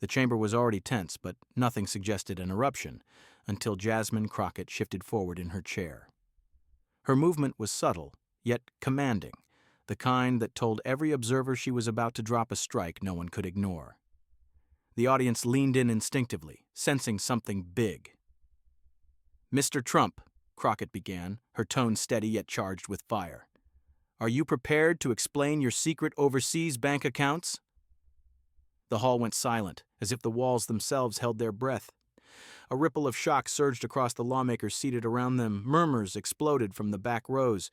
The chamber was already tense, but nothing suggested an eruption until Jasmine Crockett shifted forward in her chair. Her movement was subtle, yet commanding, the kind that told every observer she was about to drop a strike no one could ignore. The audience leaned in instinctively, sensing something big. "Mr. Trump," Crockett began, her tone steady yet charged with fire, "are you prepared to explain your secret overseas bank accounts?" The hall went silent, as if the walls themselves held their breath. A ripple of shock surged across the lawmakers seated around them. Murmurs exploded from the back rows.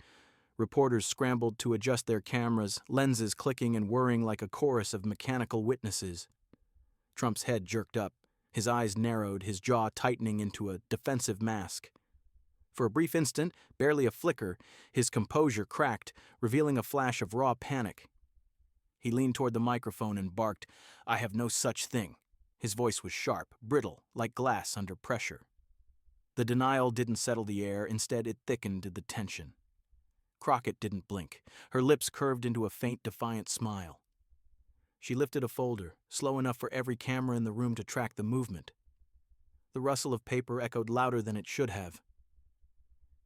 Reporters scrambled to adjust their cameras, lenses clicking and whirring like a chorus of mechanical witnesses. Trump's head jerked up. His eyes narrowed, his jaw tightening into a defensive mask. For a brief instant, barely a flicker, his composure cracked, revealing a flash of raw panic. He leaned toward the microphone and barked, "I have no such thing." His voice was sharp, brittle, like glass under pressure. The denial didn't settle the air, instead it thickened the tension. Crockett didn't blink. Her lips curved into a faint, defiant smile. She lifted a folder, slow enough for every camera in the room to track the movement. The rustle of paper echoed louder than it should have.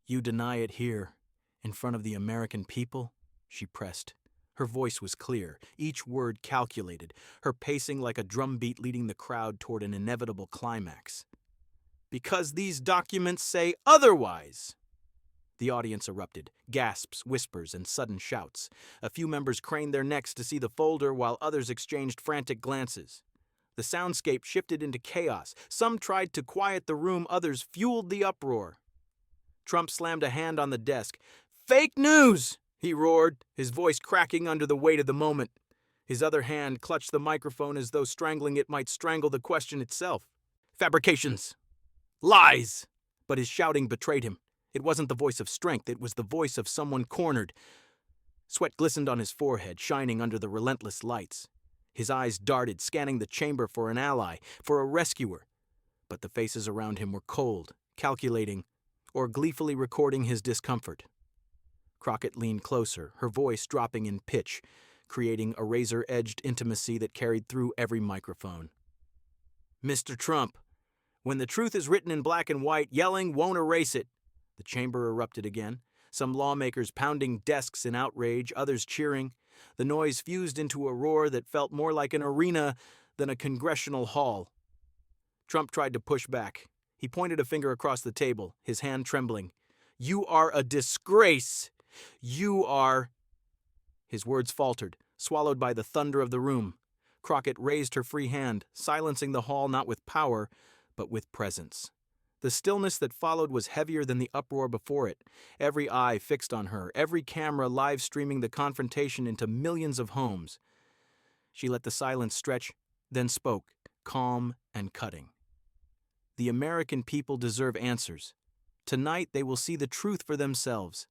"You deny it here, in front of the American people?" she pressed. Her voice was clear, each word calculated, her pacing like a drumbeat leading the crowd toward an inevitable climax. "Because these documents say otherwise!" The audience erupted, gasps, whispers, and sudden shouts. A few members craned their necks to see the folder while others exchanged frantic glances. The soundscape shifted into chaos. Some tried to quiet the room, others fueled the uproar. Trump slammed a hand on the desk. "Fake news!" he roared, his voice cracking under the weight of the moment. His other hand clutched the microphone as though strangling it might strangle the question itself. "Fabrications! Lies!" But his shouting betrayed him. It wasn't the voice of strength, it was the voice of someone cornered. Sweat glistened on his forehead, shining under the relentless lights. His eyes darted, scanning the chamber for an ally, for a rescuer. But the faces around him were cold, calculating, or gleefully recording his discomfort. Crockett leaned closer, her voice dropping in pitch, creating a razor-edged intimacy that carried through every microphone. "Mr. Trump, when the truth is written in black and white, yelling won't erase it." The chamber erupted again, some lawmakers pounding desks in outrage, others cheering. The noise fused into a roar that felt more like an arena than a congressional hall. Trump tried to push back. He pointed a finger across the table, his hand trembling. "You are a disgrace! You are—" His words faltered, swallowed by the thunder of the room. Crockett raised her free hand, silencing the hall not with power, but with presence. The stillness that followed was heavier than the uproar before it, every eye fixed on her, every camera live-streaming the confrontation into millions of homes. She let the silence stretch, then spoke, calm and cutting. "The American people deserve answers. Tonight they will see the truth for themselves."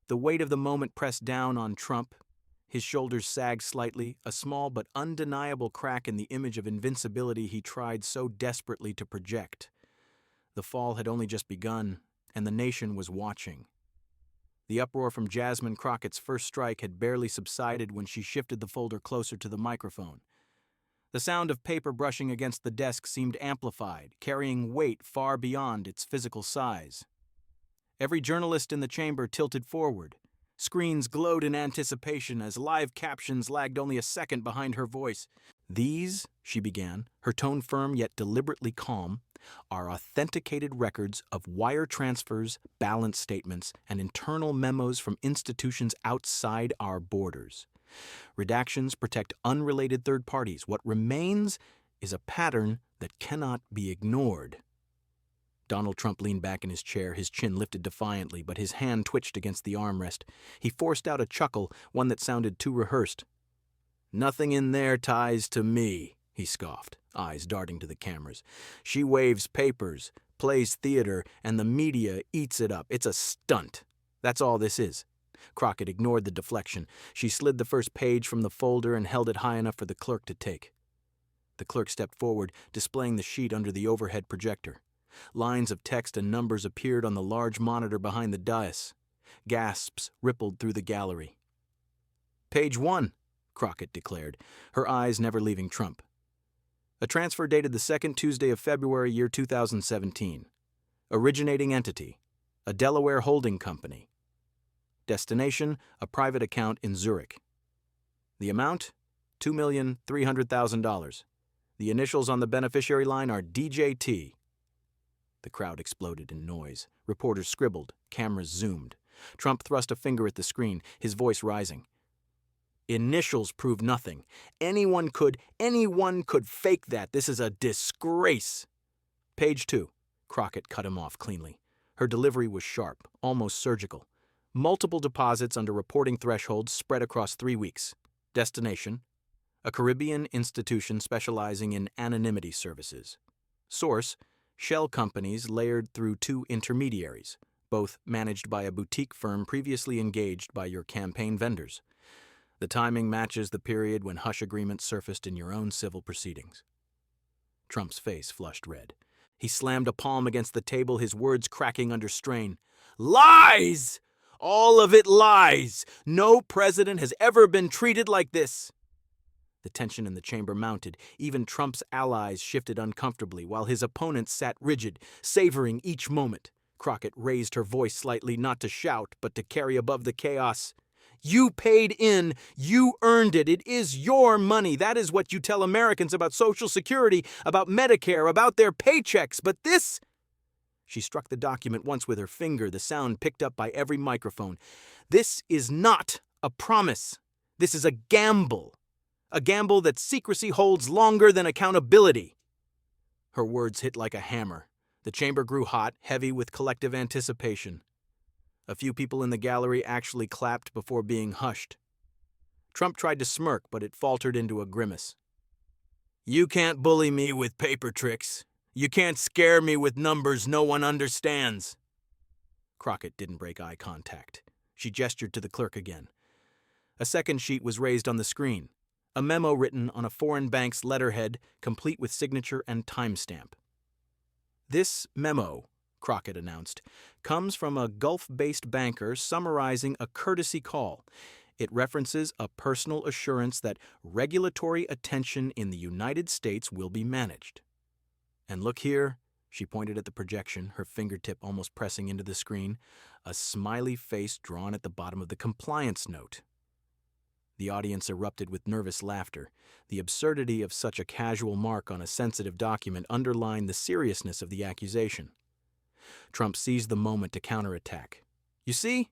The weight of the moment pressed down on Trump. His shoulders sagged slightly, a small but undeniable crack in the image of invincibility he tried so desperately to project. The fall had only just begun, and the nation was watching. The uproar from Jasmine Crockett's first strike had barely subsided when she shifted the folder closer to the microphone. The sound of paper brushing against the desk seemed amplified, carrying weight far beyond its physical size. Every journalist in the chamber tilted forward. Screens glowed in anticipation as live captions lagged only a second behind her voice. "These," she began, her tone firm yet deliberately calm, "are authenticated records of wire transfers, balance statements, and internal memos from institutions outside our borders. Redactions protect unrelated third parties. What remains is a pattern that cannot be ignored." Donald Trump leaned back in his chair, his chin lifted defiantly, but his hand twitched against the armrest. He forced out a chuckle, one that sounded too rehearsed. "Nothing in there ties to me," he scoffed, eyes darting to the cameras. "She waves papers, plays theater, and the media eats it up. It's a stunt. That's all this is." Crockett ignored the deflection. She slid the first page from the folder and held it high enough for the clerk to take. The clerk stepped forward, displaying the sheet under the overhead projector. Lines of text and numbers appeared on the large monitor behind the dais. Gasps rippled through the gallery. "Page 1, Crockett declared, her eyes never leaving Trump. A transfer dated the second Tuesday of February, year 2017. Originating entity, a Delaware holding company. Destination, a private account in Zurich. The amount, $2,300,000. The initials on the beneficiary line are DJT. The crowd exploded in noise. Reporters scribbled. Cameras zoomed. Trump thrust a finger at the screen, his voice rising. Initials prove nothing. Anyone could fake that. This is a disgrace. Page 2. Crockett cut him off cleanly. Her delivery was sharp, almost surgical. Multiple deposits under reporting thresholds spread across 3 weeks. Destination, a Caribbean institution specializing in anonymity services. Source, shell companies layered through 2 intermediaries, both managed by a boutique firm previously engaged by your campaign vendors. The timing matches the period when hush agreements surfaced in your own civil proceedings. Trump's face flushed red. He slammed a palm against the table, his words cracking under strain. Lies! All of it lies! No president has ever been treated like this! The tension in the chamber mounted. Even Trump's allies shifted uncomfortably, while his opponents sat rigid, savoring each moment. Crockett raised her voice slightly, not to shout, but to carry above the chaos. You paid in. You earned it. It is your money. That is what you tell Americans about Social Security, about Medicare, about their paychecks. But this... She struck the document once with her finger, the sound picked up by every microphone. This is not a promise. This is a gamble. A gamble that secrecy holds longer than accountability. Her words hit like a hammer. The chamber grew hot, heavy with collective anticipation. A few people in the gallery actually clapped before being hushed. Trump tried to smirk, but it faltered into a grimace. You can't bully me with paper tricks. You can't scare me with numbers no one understands. Crockett didn't break eye contact. She gestured to the clerk again. A second sheet was raised on the screen. A memo written on a foreign bank's letterhead, complete with signature and timestamp. This memo, Crockett announced, comes from a Gulf-based banker summarizing a courtesy call. It references a personal assurance that regulatory attention in the United States will be managed. And look here, she pointed at the projection, her fingertip almost pressing into the screen, a smiley face drawn at the bottom of the compliance note. The audience erupted with nervous laughter. The absurdity of such a casual mark on a sensitive document underlined the seriousness of the accusation. Trump seized the moment to counterattack. You see?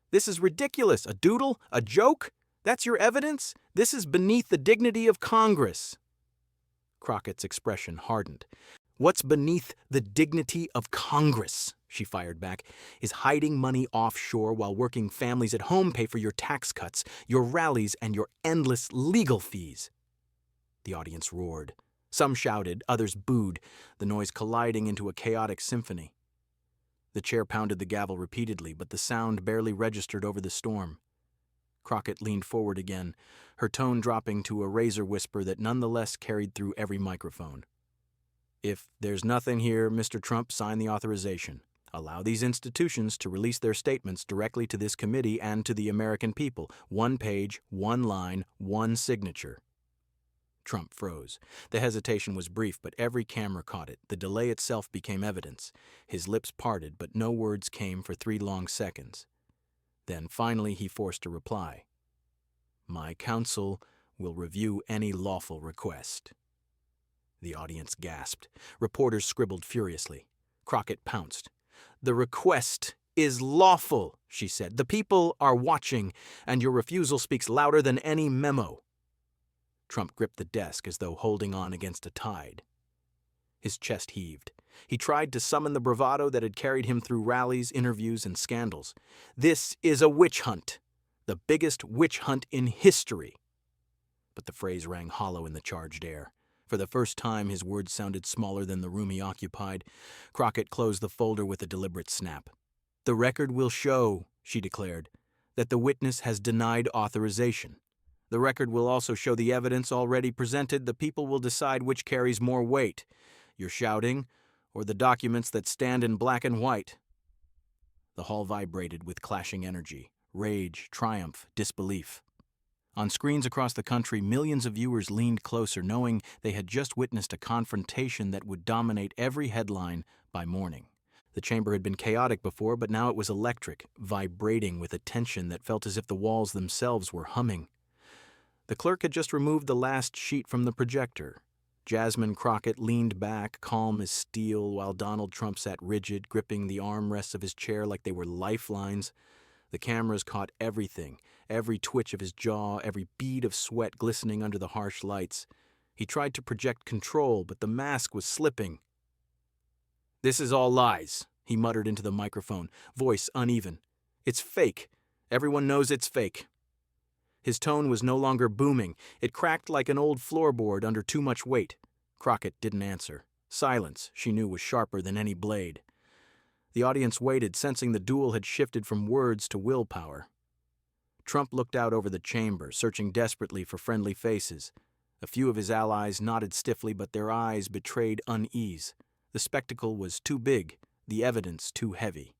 This is ridiculous. A doodle? A joke? That's your evidence? This is beneath the dignity of Congress. Crockett's expression hardened. What's beneath the dignity of Congress, she fired back, is hiding money offshore while working families at home pay for your tax cuts, your rallies, and your endless legal fees. The audience roared. Some shouted, others booed, the noise colliding into a chaotic symphony. The chair pounded the gavel repeatedly, but the sound barely registered over the storm. Crockett leaned forward again, her tone dropping to a razor whisper that nonetheless carried through every microphone. If there's nothing here, Mr. Trump, sign the authorization. Allow these institutions to release their statements directly to this committee and to the American people. 1 page, 1 line, 1 signature. Trump froze. The hesitation was brief, but every camera caught it. The delay itself became evidence. His lips parted, but no words came for 3 long seconds. Then finally he forced a reply. My counsel will review any lawful request. The audience gasped. Reporters scribbled furiously. Crockett pounced. The request is lawful, she said. The people are watching, and your refusal speaks louder than any memo. Trump gripped the desk as though holding on against a tide. His chest heaved. He tried to summon the bravado that had carried him through rallies, interviews, and scandals. This is a witch hunt, the biggest witch hunt in history. But the phrase rang hollow in the charged air. For the first time, his words sounded smaller than the room he occupied. Crockett closed the folder with a deliberate snap. The record will show, she declared, that the witness has denied authorization. The record will also show the evidence already presented. The people will decide which carries more weight, your shouting or the documents that stand in black and white. The hall vibrated with clashing energy, rage, triumph, disbelief. On screens across the country, millions of viewers leaned closer, knowing they had just witnessed a confrontation that would dominate every headline by morning. The chamber had been chaotic before, but now it was electric, vibrating with a tension that felt as if the walls themselves were humming. The clerk had just removed the last sheet from the projector. Jasmine Crockett leaned back, calm as steel, while Donald Trump sat rigid, gripping the armrests of his chair like they were lifelines. The cameras caught everything, every twitch of his jaw, every bead of sweat glistening under the harsh lights. He tried to project control, but the mask was slipping. "This is all lies," he muttered into the microphone, voice uneven. "It's fake. Everyone knows it's fake." His tone was no longer booming. It cracked like an old floorboard under too much weight. Crockett didn't answer. Silence, she knew, was sharper than any blade. The audience waited, sensing the duel had shifted from words to willpower. Trump looked out over the chamber, searching desperately for friendly faces. A few of his allies nodded stiffly, but their eyes betrayed unease. The spectacle was too big, the evidence too heavy.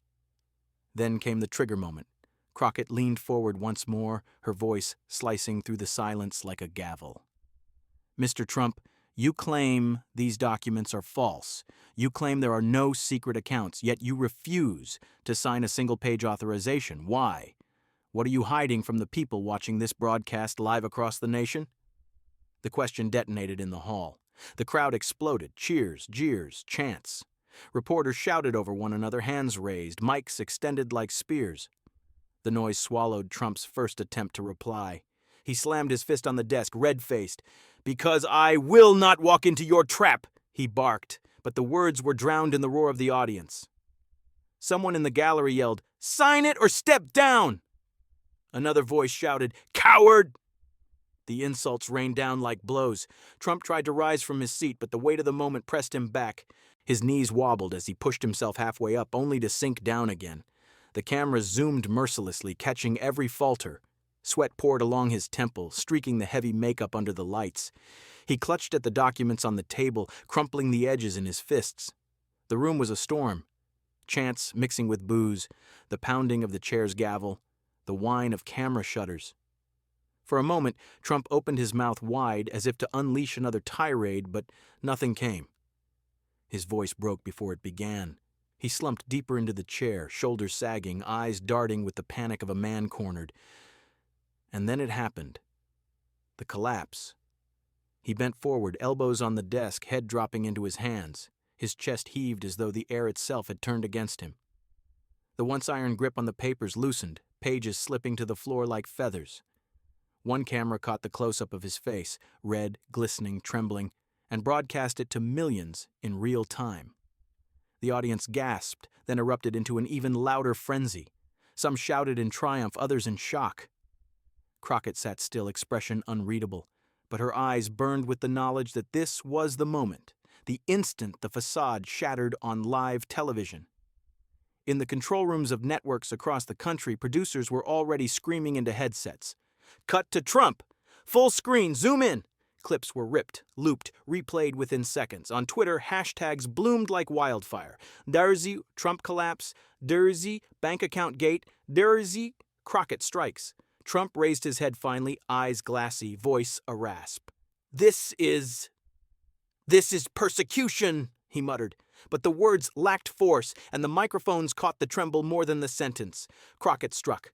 Then came the trigger moment. Crockett leaned forward once more, her voice slicing through the silence like a gavel. "Mr. Trump, you claim these documents are false. You claim there are no secret accounts, yet you refuse to sign a single-page authorization. Why? What are you hiding from the people watching this broadcast live across the nation?" The question detonated in the hall. The crowd exploded. Cheers, jeers, chants. Reporters shouted over one another, hands raised, mics extended like spears. The noise swallowed Trump's first attempt to reply. He slammed his fist on the desk, red-faced. "Because I will not walk into your trap," he barked, but the words were drowned in the roar of the audience. Someone in the gallery yelled, "Sign it or step down!" Another voice shouted, "Coward!" The insults rained down like blows. Trump tried to rise from his seat, but the weight of the moment pressed him back. His knees wobbled as he pushed himself halfway up, only to sink down again. The camera zoomed mercilessly, catching every falter. Sweat poured along his temple, streaking the heavy makeup under the lights. He clutched at the documents on the table, crumpling the edges in his fists. The room was a storm. Chants mixing with booze, the pounding of the chair's gavel, the whine of camera shutters. For a moment, Trump opened his mouth wide as if to unleash another tirade, but nothing came. His voice broke before it began. He slumped deeper into the chair, shoulders sagging, eyes darting with the panic of a man cornered. And then it happened. The collapse. He bent forward, elbows on the desk, head dropping into his hands. His chest heaved as though the air itself had turned against him. The once iron grip on the papers loosened, pages slipping to the floor like feathers. One camera caught the close-up of his face, red, glistening, trembling, and broadcast it to millions in real time. The audience gasped, then erupted into an even louder frenzy. Some shouted in triumph, others in shock. Crockett sat still, expression unreadable, but her eyes burned with the knowledge that this was the moment, the instant the facade shattered on live television. In the control rooms of networks across the country, producers were already screaming into headsets. "Cut to Trump! Full screen, zoom in!" Clips were ripped, looped, replayed within seconds. On Twitter, hashtags bloomed like wildfire. Darzi, Trump collapse. Darzi, bank account gate. Darzi, Crockett strikes. Trump raised his head finally, eyes glassy, voice a rasp. This is persecution," he muttered. But the words lacked force, and the microphones caught the tremble more than the sentence. Crockett struck.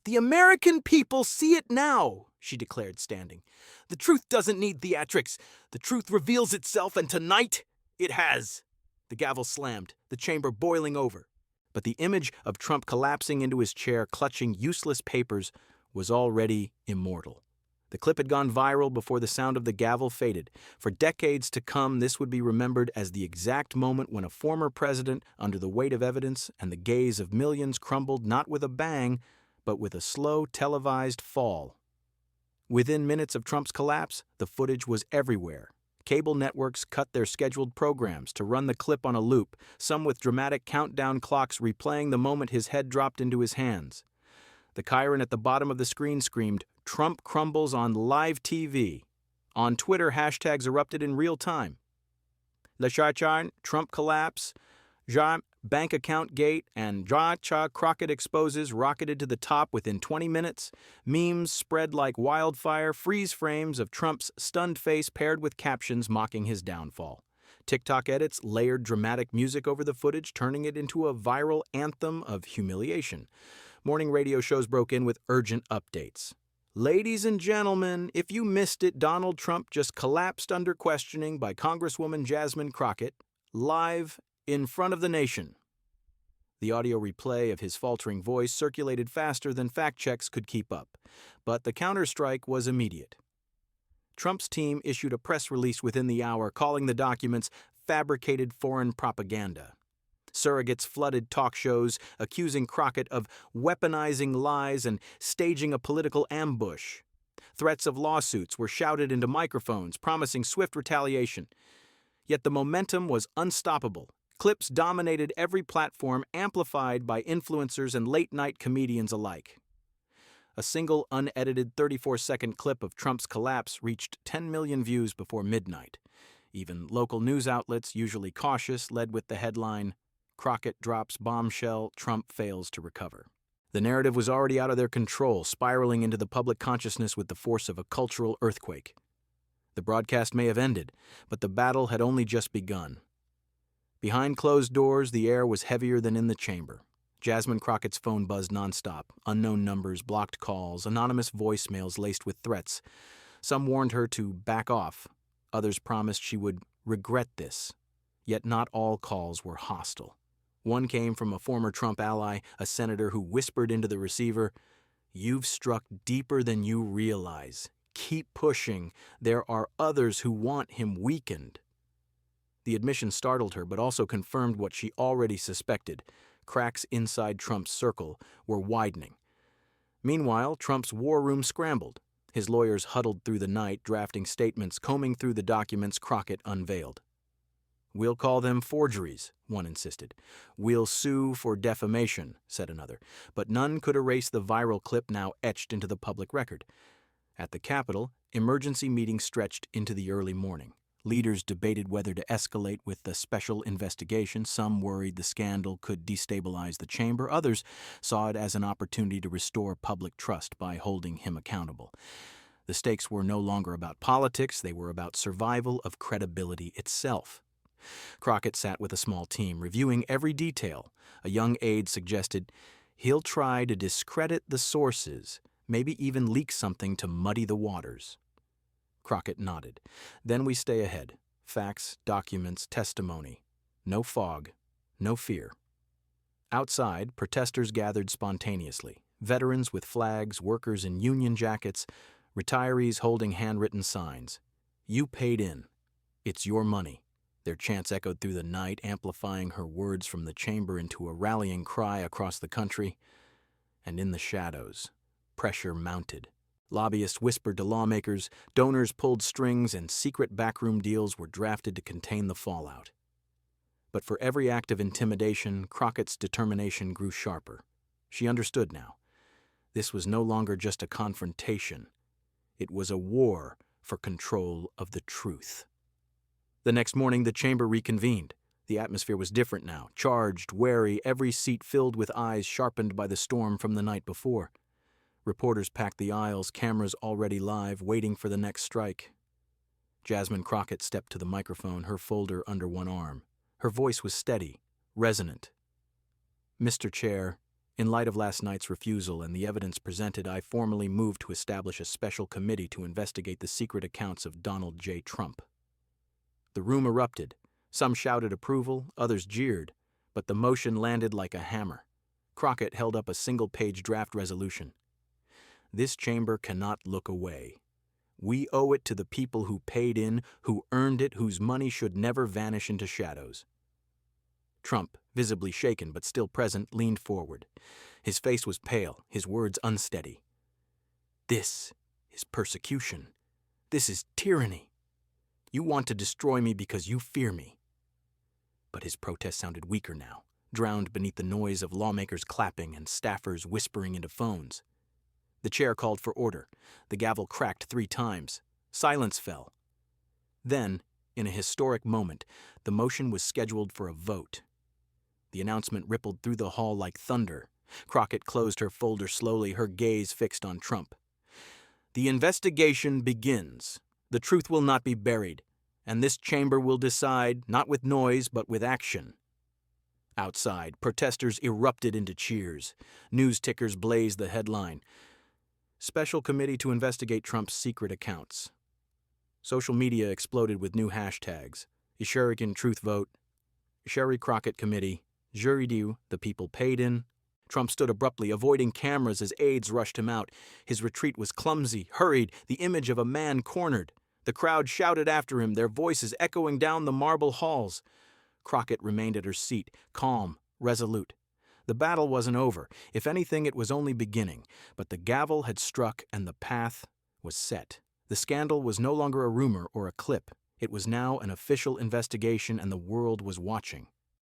"The American people see it now," she declared, standing. "The truth doesn't need theatrics. The truth reveals itself, and tonight it has." The gavel slammed, the chamber boiling over. But the image of Trump collapsing into his chair, clutching useless papers, was already immortal. The clip had gone viral before the sound of the gavel faded. For decades to come, this would be remembered as the exact moment when a former president, under the weight of evidence and the gaze of millions, crumbled not with a bang, but with a slow, televised fall. Within minutes of Trump's collapse, the footage was everywhere. Cable networks cut their scheduled programs to run the clip on a loop, some with dramatic countdown clocks replaying the moment his head dropped into his hands. The chyron at the bottom of the screen screamed, "Trump crumbles on live TV." On Twitter, hashtags erupted in real time. Le Charcharn, Trump collapse, Jean Bank account gate and Crockett exposes rocketed to the top within 20 minutes. Memes spread like wildfire, freeze frames of Trump's stunned face paired with captions mocking his downfall. TikTok edits layered dramatic music over the footage, turning it into a viral anthem of humiliation. Morning radio shows broke in with urgent updates. Ladies and gentlemen, if you missed it, Donald Trump just collapsed under questioning by Congresswoman Jasmine Crockett, live in front of the nation. The audio replay of his faltering voice circulated faster than fact checks could keep up, but the counterstrike was immediate. Trump's team issued a press release within the hour calling the documents fabricated foreign propaganda. Surrogates flooded talk shows, accusing Crockett of weaponizing lies and staging a political ambush. Threats of lawsuits were shouted into microphones, promising swift retaliation. Yet the momentum was unstoppable. Clips dominated every platform, amplified by influencers and late-night comedians alike. A single unedited 34-second clip of Trump's collapse reached 10 million views before midnight. Even local news outlets, usually cautious, led with the headline, "Crockett drops bombshell, Trump fails to recover." The narrative was already out of their control, spiraling into the public consciousness with the force of a cultural earthquake. The broadcast may have ended, but the battle had only just begun. Behind closed doors, the air was heavier than in the chamber. Jasmine Crockett's phone buzzed nonstop. Unknown numbers, blocked calls, anonymous voicemails laced with threats. Some warned her to back off. Others promised she would regret this. Yet not all calls were hostile. One came from a former Trump ally, a senator who whispered into the receiver, "You've struck deeper than you realize. Keep pushing. There are others who want him weakened." The admission startled her, but also confirmed what she already suspected. Cracks inside Trump's circle were widening. Meanwhile, Trump's war room scrambled. His lawyers huddled through the night, drafting statements, combing through the documents Crockett unveiled. "We'll call them forgeries," one insisted. "We'll sue for defamation," said another. But none could erase the viral clip now etched into the public record. At the Capitol, emergency meetings stretched into the early morning. Leaders debated whether to escalate with the special investigation. Some worried the scandal could destabilize the chamber. Others saw it as an opportunity to restore public trust by holding him accountable. The stakes were no longer about politics. They were about survival of credibility itself. Crockett sat with a small team, reviewing every detail. A young aide suggested, "He'll try to discredit the sources, maybe even leak something to muddy the waters." Crockett nodded. "Then we stay ahead. Facts, documents, testimony. No fog, no fear." Outside, protesters gathered spontaneously. Veterans with flags, workers in union jackets, retirees holding handwritten signs. "You paid in. It's your money." Their chants echoed through the night, amplifying her words from the chamber into a rallying cry across the country. And in the shadows, pressure mounted. Lobbyists whispered to lawmakers, donors pulled strings, and secret backroom deals were drafted to contain the fallout. But for every act of intimidation, Crockett's determination grew sharper. She understood now. This was no longer just a confrontation. It was a war for control of the truth. The next morning, the chamber reconvened. The atmosphere was different now, charged, wary, every seat filled with eyes sharpened by the storm from the night before. Reporters packed the aisles, cameras already live, waiting for the next strike. Jasmine Crockett stepped to the microphone, her folder under one arm. Her voice was steady, resonant. "Mr. Chair, in light of last night's refusal and the evidence presented, I formally move to establish a special committee to investigate the secret accounts of Donald J. Trump." The room erupted. Some shouted approval, others jeered, but the motion landed like a hammer. Crockett held up a single-page draft resolution. "This chamber cannot look away. We owe it to the people who paid in, who earned it, whose money should never vanish into shadows." Trump, visibly shaken but still present, leaned forward. His face was pale, his words unsteady. "This is persecution. This is tyranny. You want to destroy me because you fear me." But his protest sounded weaker now, drowned beneath the noise of lawmakers clapping and staffers whispering into phones. The chair called for order. The gavel cracked 3 times. Silence fell. Then, in a historic moment, the motion was scheduled for a vote. The announcement rippled through the hall like thunder. Crockett closed her folder slowly, her gaze fixed on Trump. The investigation begins. The truth will not be buried, and this chamber will decide, not with noise, but with action. Outside, protesters erupted into cheers. News tickers blazed the headline: Special Committee to Investigate Trump's Secret Accounts. Social media exploded with new hashtags: Ishurican Truth Vote, Ishuri Crockett Committee, Juridiu, the people paid in. Trump stood abruptly, avoiding cameras as aides rushed him out. His retreat was clumsy, hurried, the image of a man cornered. The crowd shouted after him, their voices echoing down the marble halls. Crockett remained at her seat, calm, resolute. The battle wasn't over. If anything, it was only beginning. But the gavel had struck and the path was set. The scandal was no longer a rumor or a clip. It was now an official investigation, and the world was watching.